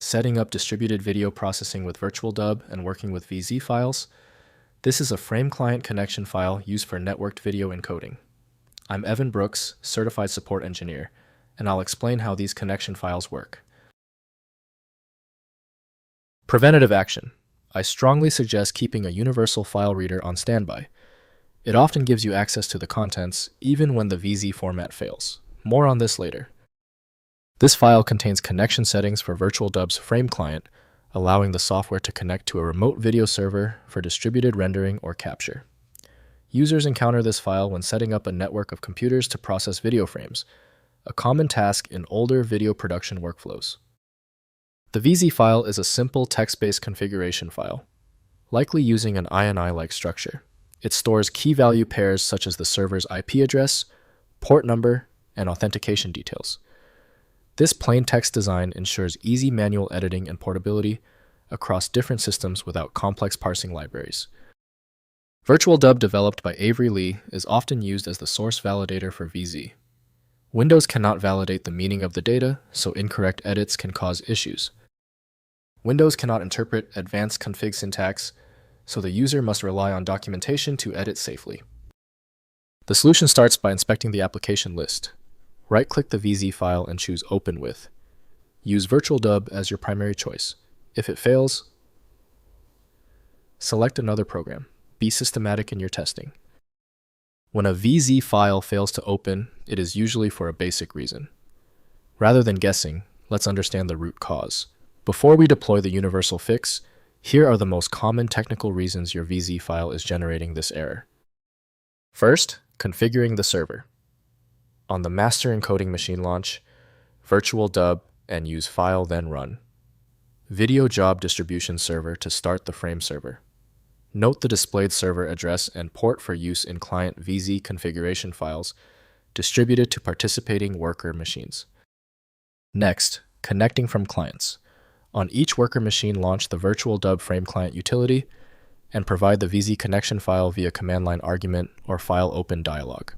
setting up distributed video processing with VirtualDub, and working with VZ files. This is a Frameclient connection file used for networked video encoding. I'm Evan Brooks, Certified Support Engineer, and I'll explain how these connection files work. Preventative action. I strongly suggest keeping a universal file reader on standby. It often gives you access to the contents, even when the VZ format fails. More on this later. This file contains connection settings for VirtualDub's Frameclient, allowing the software to connect to a remote video server for distributed rendering or capture. Users encounter this file when setting up a network of computers to process video frames, a common task in older video production workflows. The VZ file is a simple text-based configuration file, likely using an INI-like structure. It stores key value pairs such as the server's IP address, port number, and authentication details. This plain text design ensures easy manual editing and portability across different systems without complex parsing libraries. VirtualDub, developed by Avery Lee, is often used as the source validator for VZ. Windows cannot validate the meaning of the data, so incorrect edits can cause issues. Windows cannot interpret advanced config syntax, so the user must rely on documentation to edit safely. The solution starts by inspecting the application list. Right-click the VZ file and choose Open With. Use VirtualDub as your primary choice. If it fails, select another program. Be systematic in your testing. When a VZ file fails to open, it is usually for a basic reason. Rather than guessing, let's understand the root cause. Before we deploy the universal fix, here are the most common technical reasons your VZ file is generating this error. First, configuring the server. On the master encoding machine, launch VirtualDub and use File then Run. Video Job Distribution Server to start the frame server. Note the displayed server address and port for use in client VZ configuration files distributed to participating worker machines. Next, connecting from clients. On each worker machine, launch the VirtualDub Frameclient utility and provide the VZ connection file via command line argument or file open dialog.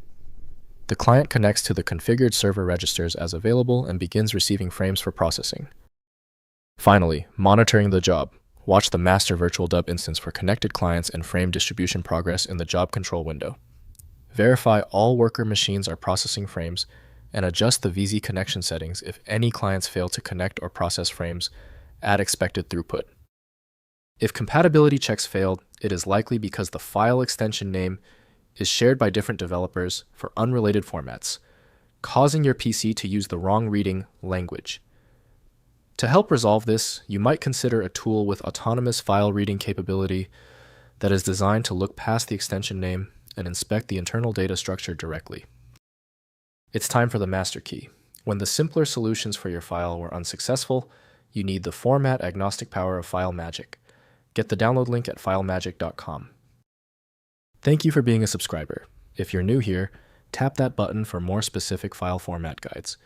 The client connects to the configured server registers as available and begins receiving frames for processing. Finally, monitoring the job. Watch the master VirtualDub instance for connected clients and frame distribution progress in the job control window. Verify all worker machines are processing frames and adjust the VZ connection settings if any clients fail to connect or process frames at expected throughput. If compatibility checks failed, it is likely because the file extension name is shared by different developers for unrelated formats, causing your PC to use the wrong reading language. To help resolve this, you might consider a tool with autonomous file reading capability that is designed to look past the extension name and inspect the internal data structure directly. It's time for the master key. When the simpler solutions for your file were unsuccessful, you need the format-agnostic power of FileMagick. Get the download link at filemagick.com. Thank you for being a subscriber. If you're new here, tap that button for more specific file format guides.